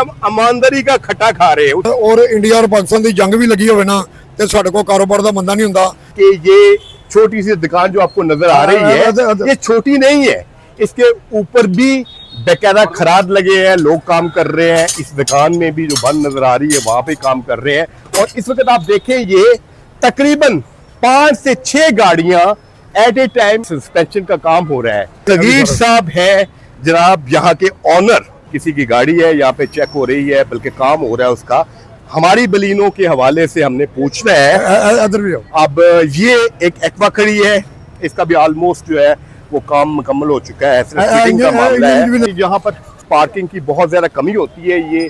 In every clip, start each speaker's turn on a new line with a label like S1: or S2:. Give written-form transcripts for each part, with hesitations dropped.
S1: ईमानदारी का खट्टा खा रहे हैं।
S2: और इंडिया और पाकिस्तान की जंग भी लगी हो ना तो साडे को कारोबार का मंदा नहीं हुंदा
S1: कि ये छोटी सी दुकान जो आपको नजर आ रही है ये छोटी नहीं है, इसके ऊपर भी बेकायदा खराद लगे हैं, लोग काम कर रहे हैं। इस दुकान में भी जो बंद नजर आ रही है वहां पे काम कर रहे हैं। और इस वक्त आप देखें ये तकरीबन 5 से 6 गाड़ियां एट ए टाइम सस्पेंशन का काम हो रहा है। सगीर साहब है जनाब, यहाँ के ऑनर, किसी की गाड़ी है यहाँ पे चेक हो रही है, बल्कि काम हो रहा है उसका। हमारी बलीनों के हवाले से हमने पूछना है। अब ये एक एक्वा खड़ी है, इसका भी ऑलमोस्ट जो है वो काम मुकम्मल हो चुका है। फिटिंग का मामला है। यहाँ पर पार्किंग की बहुत ज्यादा कमी होती है। ये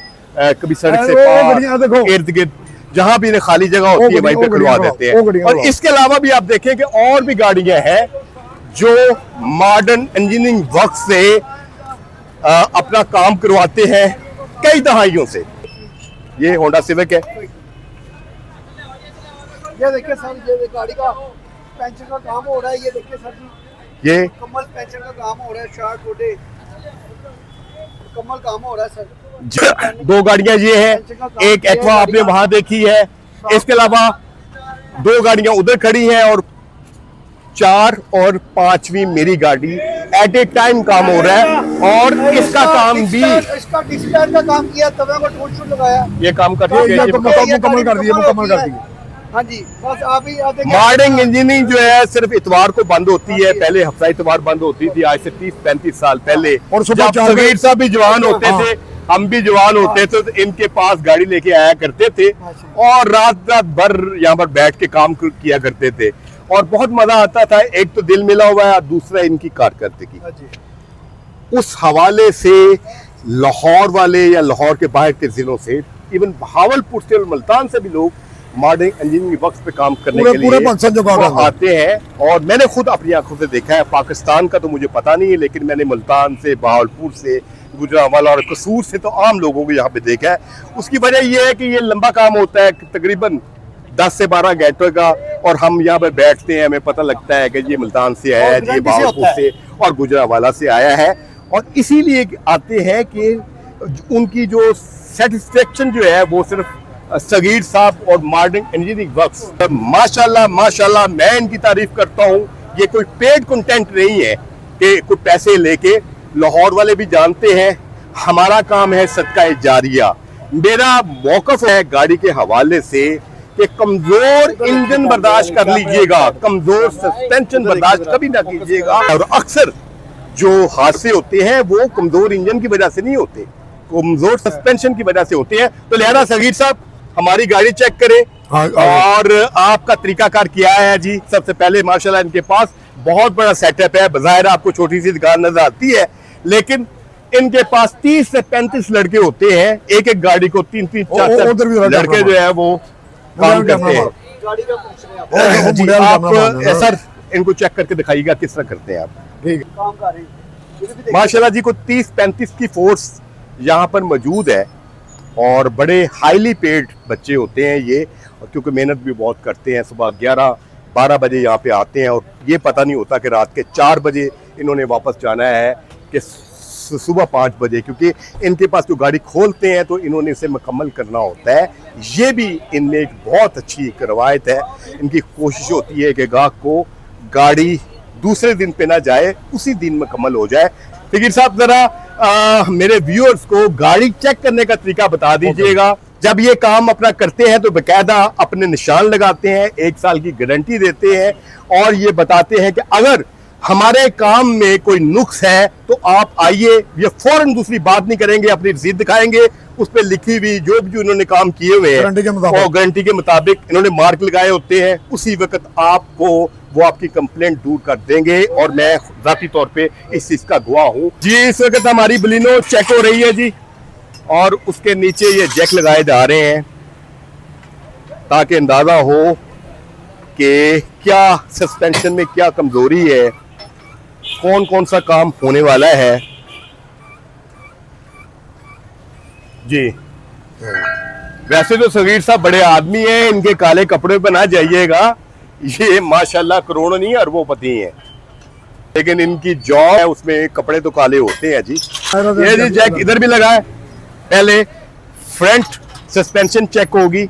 S1: कभी सड़क से पार इर्द गिर्द जहाँ भी खाली जगह होती है वहीं पे खुलवा देते हैं। और इसके अलावा भी आप देखें कि और भी गाड़ियां हैं जो मॉडर्न इंजीनियरिंग वर्क से अपना काम करवाते हैं कई दहाइयों से। ये होंडा सिविक है।
S3: ये देखिए सर, ये गाड़ी का पेंचर का काम हो रहा है। ये देखिए सर जी,
S1: ये
S3: कमल पेंचर का काम हो रहा है, शार्ट टोटे कमल काम हो रहा है सर।
S1: 2 गाड़ियां ये है, एक एक्वा आपने वहां देखी है, इसके अलावा 2 गाड़ियां उधर खड़ी हैं और 4 और 5वीं मेरी गाड़ी एट ए टाइम काम हो रहा है। और इसका काम भी
S3: इसका डिस्प्ले का काम किया, तवे को टूट शूट लगाया,
S1: ये काम कर
S2: मुकम्मल कर दिए।
S3: हाँ जी, बस अभी
S1: मॉडर्न इंजीनियरिंग जो है सिर्फ इतवार को बंद होती है। पहले हफ्ता इतवार बंद होती थी, आज से 30-35 साल पहले।
S2: और
S1: जब सगीर साहब भी जवान होते थे, हम भी जवान होते थे, तो इनके पास गाड़ी लेके आया करते थे और रात भर यहाँ पर बैठ के काम किया करते थे और बहुत मजा आता था। एक तो दिल मिला हुआ है, दूसरा इनकी कारकर्दगी। उस हवाले से लाहौर वाले या लाहौर के बाहर के जिलों से, इवन बहावलपुर से और मुल्तान से भी लोग मॉडर्न इंजीनियरिंग वर्क्स पे काम करने के लिए आते हैं। और मैंने खुद अपनी आंखों से देखा है। पाकिस्तान का तो मुझे पता नहीं है, लेकिन मैंने मुल्तान से, बहावलपुर से, गुजरांवाला और कसूर से तो आम लोगों को यहाँ पे देखा है। उसकी वजह यह है कि ये लंबा काम होता है, तकरीबन 10 से 12 घंटों का, और हम यहाँ पे बैठते हैं, हमें पता लगता है कि ये मुल्तान से आया है, ये बहावलपुर से और गुजरांवाला से आया है। और इसीलिए आते हैं कि उनकी जो सेटिस्फेक्शन जो है वो सिर्फ सगीर साहब और मॉडर्न इंजीनियरिंग वर्क्स। माशाल्लाह माशाल्लाह, मैं इनकी तारीफ करता हूँ। ये कोई पेड कंटेंट नहीं है कि कोई पैसे लेके, लाहौर वाले भी जानते हैं हमारा काम है सदका जारिया। मेरा मौकफ है गाड़ी के हवाले से कि कमजोर इंजन बर्दाश्त कर लीजिएगा, कमजोर सस्पेंशन बर्दाश्त कभी ना कीजिएगा। और अक्सर जो हादसे होते हैं वो कमजोर इंजन की वजह से नहीं होते, कमजोर सस्पेंशन की वजह से होते हैं। तो लिहाजा सगीर साहब हमारी गाड़ी चेक करें और आपका तरीकाकार क्या है जी। सबसे पहले माशाल्लाह इनके पास बहुत बड़ा सेटअप है। बज़ाहिर आपको छोटी सी दुकान नजर आती है, लेकिन इनके पास 30 से 35 लड़के होते हैं। एक एक गाड़ी को 3-3, 4 लड़के जो है वो काम करते हैं। आप सर इनको चेक करके दिखाइएगा किस तरह करते हैं आप। माशाल्लाह जी को 30-35 की फोर्स यहाँ पर मौजूद है और बड़े हाईली पेड बच्चे होते हैं ये, क्योंकि मेहनत भी बहुत करते हैं। सुबह 11-12 बजे यहाँ पे आते हैं और ये पता नहीं होता कि रात के 4 बजे इन्होंने वापस जाना है कि सुबह 5 बजे, क्योंकि इनके पास जो गाड़ी खोलते हैं तो इन्होंने इसे मुकम्मल करना होता है। ये भी इनमें एक बहुत अच्छी एक रवायत है। इनकी कोशिश होती है कि गाहक को गाड़ी दूसरे दिन पे ना जाए, उसी दिन मुकम्मल हो जाए। सगीर साहब जरा मेरे व्यूअर्स को गाड़ी चेक करने का तरीका बता दीजिएगा। जब ये काम अपना करते हैं तो बेकायदा अपने निशान लगाते हैं, 1 साल की गारंटी देते हैं और ये बताते हैं कि अगर हमारे काम में कोई नुक्स है तो आप आइए। ये फौरन दूसरी बात नहीं करेंगे, अपनी रसीद दिखाएंगे, उस पर लिखी हुई जो भी इन्होंने काम किए हुए हैं और गारंटी के मुताबिक इन्होंने मार्क लगाए होते हैं, उसी वक्त आपको वो आपकी कंप्लेंट दूर कर देंगे। और मैं जाती तौर पे इस चीज का गवाह हूँ जी। इस वक्त हमारी बलिनो चेक हो रही है जी और उसके नीचे ये जैक लगाए जा रहे हैं ताकि अंदाजा हो कि क्या सस्पेंशन में क्या कमजोरी है, कौन कौन सा काम होने वाला है जी। वैसे तो सगीर साहब बड़े आदमी हैं, इनके काले कपड़े पे ना जाइएगा, ये माशाल्लाह करोड़ों नहीं अरबोपति हैं, लेकिन इनकी जॉब है उसमें कपड़े तो काले होते हैं जी। ये जी जैक इधर भी लगा है, पहले फ्रंट सस्पेंशन चेक होगी,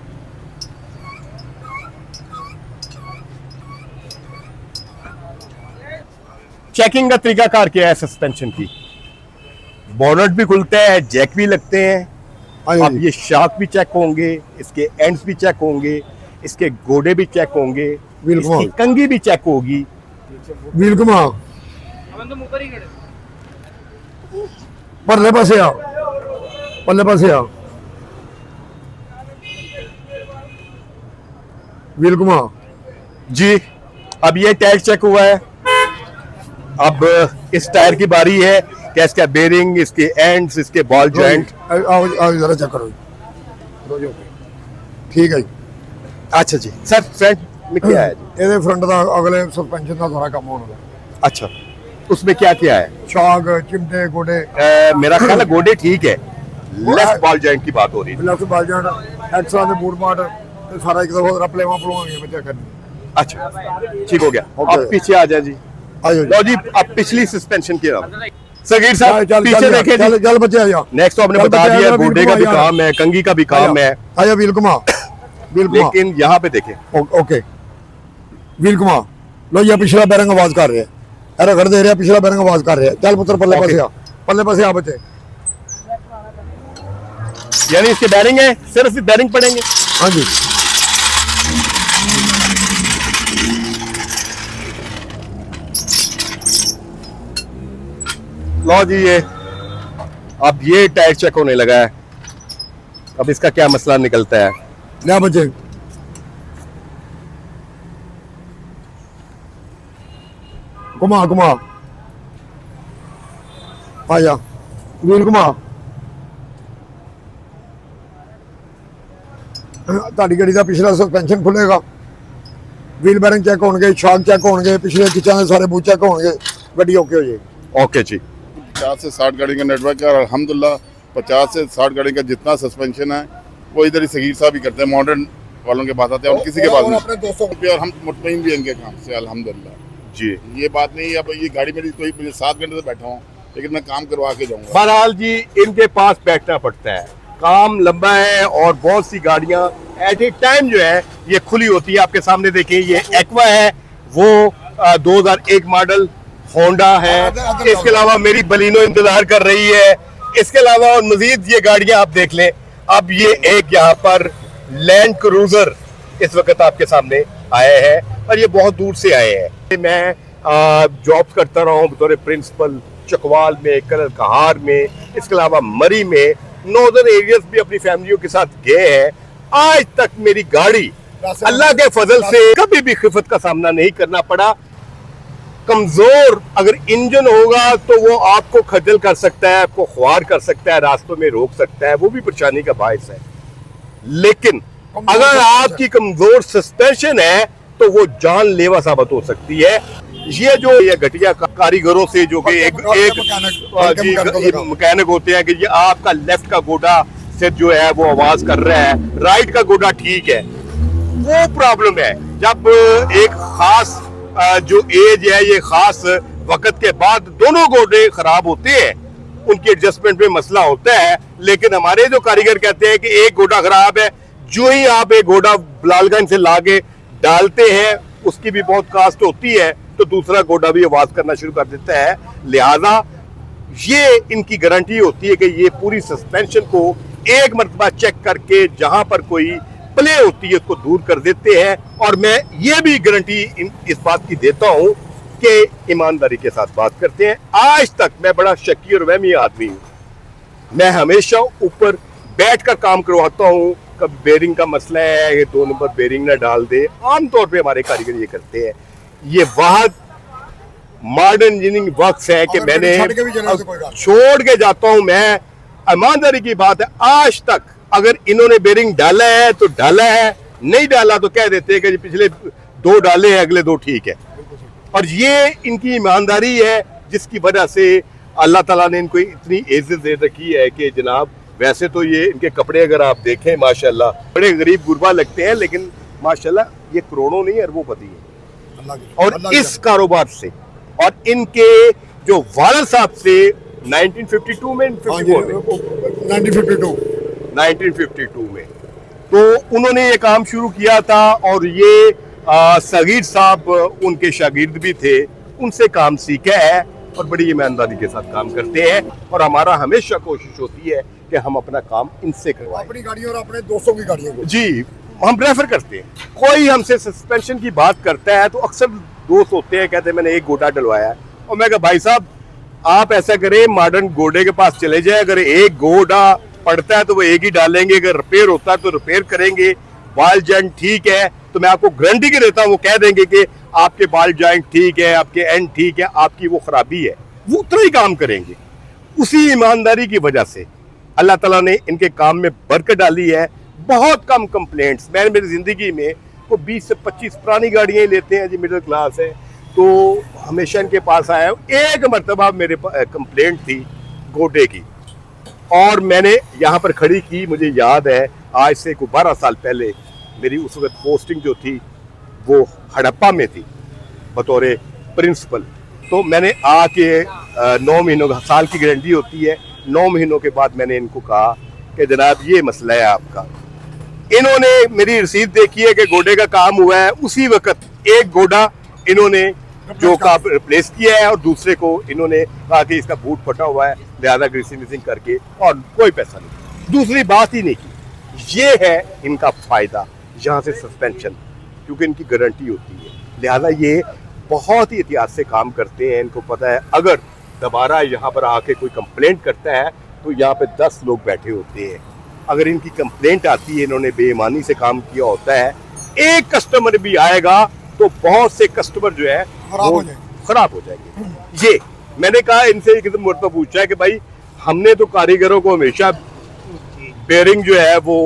S1: चेकिंग का तरीकाकार क्या है सस्पेंशन की, बोनट भी खुलता है, जैक भी लगते हैं। अब ये शाफ्ट भी चेक होंगे, इसके एंड्स भी चेक होंगे, इसके गोडे भी चेक होंगे, इसकी कंगी भी चेक होगी।
S2: व्हील घुमा परले पासे आ, परले पासे आ, व्हील घुमा
S1: जी। अब ये टायर चेक हुआ है, अब इस टायर की बारी है कि इसका बेरिंग, इसके एंड्स, इसके बॉल जॉइंट।
S2: आओ आओ जरा चेक करो, ठीक है जी।
S1: अच्छा जी सर, फ्रंट में क्या है जी?
S2: ਇਹਦੇ ਫਰੰਟ ਦਾ ਅਗਲੇ ਸਸਪੈਂਸ਼ਨ ਦਾ ਸਾਰਾ ਕੰਮ ਹੋਣਾ ਹੈ।
S1: अच्छा, उसमें क्या क्या है?
S2: ਸ਼ਾਕ ਚਿਮਟੇ ਗੋਡੇ
S1: मेरा ख्याल है गोडे ठीक है, लेफ्ट बॉल जॉइंट की बात हो रही है।
S2: ਲੈਫਟ ਬਾਲ ਜਣ ਐਕਸਟਰਾ ਦੇ ਬੂਟ ਮਾਰ ਤੇ ਸਾਰਾ ਇੱਕ ਦਫਾ ਪਲੇਵਾ ਪਲਵਾਂਗੇ ਬੱਚਾ ਕਰਨੀ।
S1: अच्छा ठीक हो गया।
S2: Okay.
S1: अब पीछे आ जाए जी।
S2: ਆਜੋ
S1: लो जी, अब पिछली सस्पेंशन की तरफ सगीर साहब
S2: चल
S1: पीछे देखे
S2: चल
S1: जी।
S2: चल बच्चे आ जा।
S1: नेक्स्ट तो आपने
S2: चल
S1: बता
S2: बच्चे,
S1: दिया,
S2: आजा,
S1: गोडे का भी
S2: आजा।
S1: काम है, कंगी का भी काम है,
S2: आजा व्हील घुमा, व्हील घुमा।
S1: लेकिन यहाँ पे देखें,
S2: ओके व्हील घुमा लो, ये पिछला बैरिंग आवाज कर रहे हैं, अरे घर दे रहे हैं, पिछला बैरिंग आवाज कर रहे हैं। चल पुत्र पल्ले पासे आ, पल्ले पासे आ बच्चे।
S1: यानी इसके बैरिंग है, सिर्फ बैरिंग पड़ेंगे।
S2: हाँ जी
S1: लो जी, ये अब ये टायर चेक होने लगा है, अब इसका क्या मसला निकलता है।
S2: ले बच्चे घुमा घुमा, आजा व्हील घुमा। ਤੁਹਾਡੀ ਗੱਡੀ ਦਾ ਪਿਛਲਾ ਸਸਪੈਂਸ਼ਨ ਖੁੱਲੇਗਾ, व्हील बैरिंग चेक होंगे, शॉक चेक होंगे, पिछले किचन के सारे बूट चेक होंगे, ਗੱਡੀ ओके हो जाएगी।
S1: ओके जी।
S4: 50 से 60 गाड़ी का नेटवर्क है और अल्हम्दुलिल्लाह 50 से 60 गाड़ी का जितना सस्पेंशन है वो इधर ही सगीर साहब ही करते हैं, मॉडर्न वालों के पास आते हैं और किसी के पास नहीं।
S2: अपने दोस्तों
S4: और हम मुतमईन भी इनके काम से अल्हम्दुलिल्लाह
S1: जी।
S4: ये बात नहीं है। अब ये गाड़ी मेरी कोई मुझे 7 घंटे से बैठा हूँ लेकिन मैं काम करवा के जाऊँगा।
S1: बहरहाल जी, इनके पास बैठना पड़ता है, काम लंबा है और बहुत सी गाड़ियां एट ए टाइम जो है ये खुली होती है। आपके सामने देखिए, ये एक्वा है, वो 2001 मॉडल होंडा है, इसके अलावा मेरी बलिनो इंतजार कर रही है, इसके अलावा और मजीद ये गाड़ियां आप देख लें। अब ये एक यहाँ पर लैंड क्रूजर इस वक्त आपके सामने आए हैं और ये बहुत दूर से आए हैं। मैं जॉब करता रहा हूँ बतौर प्रिंसिपल चकवाल में, कलर कहार में, इसके अलावा मरी में, नॉर्दर्न एरियाज भी अपनी फैमिलियों के साथ गए हैं। आज तक मेरी गाड़ी अल्लाह के फजल से कभी भी खिफत का सामना नहीं करना पड़ा। कमजोर अगर इंजन होगा तो वो आपको खजल कर सकता है, आपको ख्वार कर सकता है, रास्तों में रोक सकता है, वो भी परेशानी का बायस है। लेकिन अगर आपकी कमजोर सस्पेंशन है तो वो जानलेवा साबित हो सकती है। ये जो ये घटिया कारीगरों से जो कि एक मैकेनिक होते हैं कि ये आपका लेफ्ट का गोडा से जो है वो आवाज कर रहा है, राइट का गोडा ठीक है, वो प्रॉब्लम है। जब एक खास जो एज है, ये खास वक्त के बाद दोनों गोडे खराब होते हैं, उनकी एडजस्टमेंट में मसला होता है। लेकिन हमारे जो कारीगर कहते हैं कि एक गोडा खराब है, जो ही आप एक गोडा बिलालगंज से लाके डालते हैं उसकी भी बहुत कास्ट होती है, तो दूसरा गोडा भी आवाज करना शुरू कर देता है। लिहाजा ये इनकी गारंटी होती है कि ये पूरी सस्पेंशन को एक मरतबा चेक करके जहां पर कोई प्ले होती है उसको दूर कर देते हैं। और मैं ये भी गारंटी इस बात की देता हूं कि ईमानदारी के साथ बात करते हैं। आज तक मैं बड़ा शकी और वहमी आदमी हूं, मैं हमेशा ऊपर बैठ कर काम करवाता हूं। कभी बेरिंग का मसला है, ये 2 नंबर बेरिंग ना डाल दे, आमतौर पे हमारे कारीगर ये करते हैं। ये वाहद मॉडर्न इंजीनियरिंग वर्क्स है कि मैंने छोड़ के जाता हूं। मैं ईमानदारी की बात है, आज तक अगर इन्होंने बेरिंग डाला है तो डाला है, नहीं डाला तो कह देते हैं कि पिछले 2 डाले हैं, अगले 2 ठीक है। और ये इनकी ईमानदारी है जिसकी वजह से अल्लाह ताला ने इनको इतनी इज्जत दे रखी है कि जनाब, वैसे तो ये इनके कपड़े अगर आप देखें माशाल्लाह बड़े गरीब गुरबा लगते हैं, लेकिन माशाल्लाह ये करोड़ों नहीं अरबों-पति है। और इस कारोबार से और इनके जो वालिद साहब से 1952 में 1952 1952 में। तो उन्होंने ये काम शुरू किया था और ये सगीर साहब उनके शागिर्द भी थे, उनसे काम सीखा है और बड़ी ईमानदारी के साथ काम करते हैं। और हमारा हमेशा कोशिश होती है कि हम अपना काम इनसे करवाएं।
S2: अपनी गाड़ियों और अपने दोस्तों की गाड़ियों को
S1: जी हम प्रेफर करते हैं। कोई हमसे सस्पेंशन की बात करता है तो अक्सर दोस्त होते हैं, कहते हैं मैंने एक गोटा डलवाया है, और मैं कहा भाई साहब आप ऐसा करें, मॉडर्न गोडे के पास चले जाए, अगर एक गोडा पड़ता है तो वो एक ही डालेंगे, अगर रिपेयर होता है तो रिपेयर करेंगे। बाल जॉइंट ठीक है तो मैं आपको गारंटी के देता हूँ वो कह देंगे कि आपके बाल जॉइंट ठीक है, आपके एंड ठीक है, आपकी वो खराबी है, वो उतना ही काम करेंगे। उसी ईमानदारी की वजह से अल्लाह ताला ने इनके काम में बरकत डाली है। बहुत कम कंप्लेंट्स, मैंने मेरी ज़िंदगी में को 20 से 25 पुरानी गाड़ियाँ ही लेते हैं जी, मिडिल क्लास है तो हमेशा इनके पास आया हूँ। एक मरतबा मेरे कंप्लेंट थी गोडे की और मैंने यहाँ पर खड़ी की, मुझे याद है आज से कोई 12 साल पहले मेरी उस वक्त पोस्टिंग जो थी वो हड़प्पा में थी बतौर प्रिंसिपल। तो मैंने आके 9 महीनों का, साल की गारंटी होती है, 9 महीनों के बाद मैंने इनको कहा कि जनाब ये मसला है आपका। इन्होंने मेरी रसीद देखी है कि गोडे का काम हुआ है, उसी वक्त एक गोडा इन्होंने जो काम रिप्लेस किया है और दूसरे को इन्होंने कहा कि इसका बूट फटा हुआ है लिहाजा ग्रीसिंग मिसिंग करके, और कोई पैसा नहीं, दूसरी बात ही नहीं की। ये है इनका फायदा यहाँ से सस्पेंशन, क्योंकि इनकी गारंटी होती है, लिहाजा ये बहुत ही एहतियात से काम करते हैं। इनको पता है अगर दोबारा यहाँ पर आके कोई कंप्लेंट करता है तो यहाँ पे 10 लोग बैठे होते हैं। अगर इनकी कंप्लेंट आती है, इन्होंने बेईमानी से काम किया होता है, एक कस्टमर भी आएगा तो बहुत से कस्टमर जो है खराब हो जाएंगे। ये मैंने कहा इनसे एक मुर्तबा पूछा है कि भाई हमने तो कारीगरों को हमेशा बेरिंग जो है वो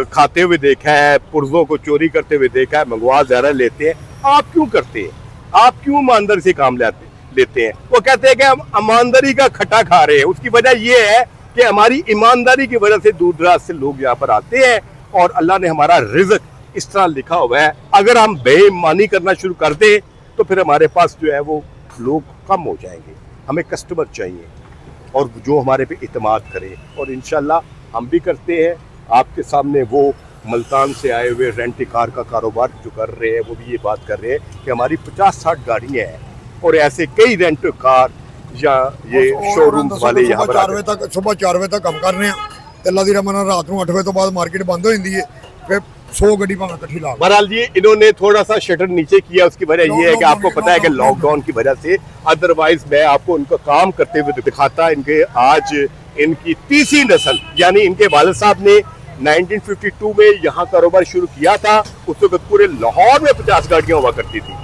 S1: खाते हुए देखा है, पुर्जों को चोरी करते हुए देखा है, मंगवा ज़्यादा लेते हैं, आप क्यों करते हैं, आप क्यों ईमानदारी से काम लेते हैं? वो कहते हैं कि हम ईमानदारी का खट्टा खा रहे हैं। उसकी वजह ये है कि हमारी ईमानदारी की वजह से दूर दराज से लोग यहाँ पर आते हैं और अल्लाह ने हमारा रिज़्क इस तरह लिखा हुआ है। अगर हम बेईमानी करना शुरू कर दें तो फिर हमारे पास जो है वो लोग कम हो जाएंगे। हमें कस्टमर चाहिए और जो हमारे पे इत्मीनान करे, और इंशाल्लाह हम भी करते हैं। आपके सामने वो मुल्तान से आए हुए रेंट कार का कारोबार जो कर रहे हैं वो भी ये बात कर रहे हैं कि हमारी 50-60 गाड़ियाँ हैं और ऐसे कई रेंट कार या ये शोरूम वाले यहाँ पर
S2: सुबह 4 बजे तक काम कर रहे हैं, अल्लाह दी रहमत नाल रात को 8 बजे तो बाद मार्केट बंद हो जाती है, फिर 100 गड्डी भावें इकट्ठी ला।
S1: बहरहाल जी इन्होंने थोड़ा सा शटर नीचे किया, उसकी वजह ये है कि आपको पता है कि लॉकडाउन की वजह से, अदरवाइज मैं आपको उनका काम करते हुए दिखाता। इनके आज इनकी तीसरी नस्ल, यानी इनके वालिद साहब ने 1952 में यहाँ कारोबार शुरू किया था। उस वक्त पूरे लाहौर में 50 गाड़ियाँ हुआ करती थी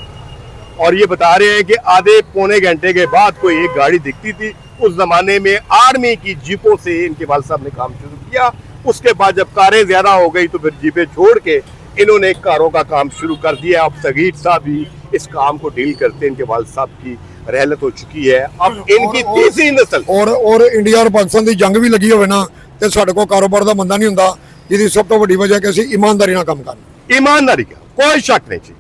S1: और ये बता रहे हैं कि आधे पौने घंटे के बाद कोई एक गाड़ी दिखती थी। उस जमाने में आर्मी की जीपों से इनके वालिद साहब ने काम शुरू किया। उसके बाद जब कारें ज्यादा हो गई तो फिर जीपें छोड़ के इन्होंने कारों का काम शुरू कर दिया। अब सगीर साहब भी इस काम को डील करते हैं। इनके वालिद साहब की रहलत हो चुकी है, अब इनकी तीसरी नस्ल।
S2: और इंडिया और पाकिस्तान की जंग भी लगी होवे ना ते साडे कोल कारोबार दा बंदा नहीं हुंदा, जिहदी सब तो वड्डी वजह कि असीं ईमानदारी नाल काम करना।
S1: ईमानदारी का कोई शक नहीं चाहिए।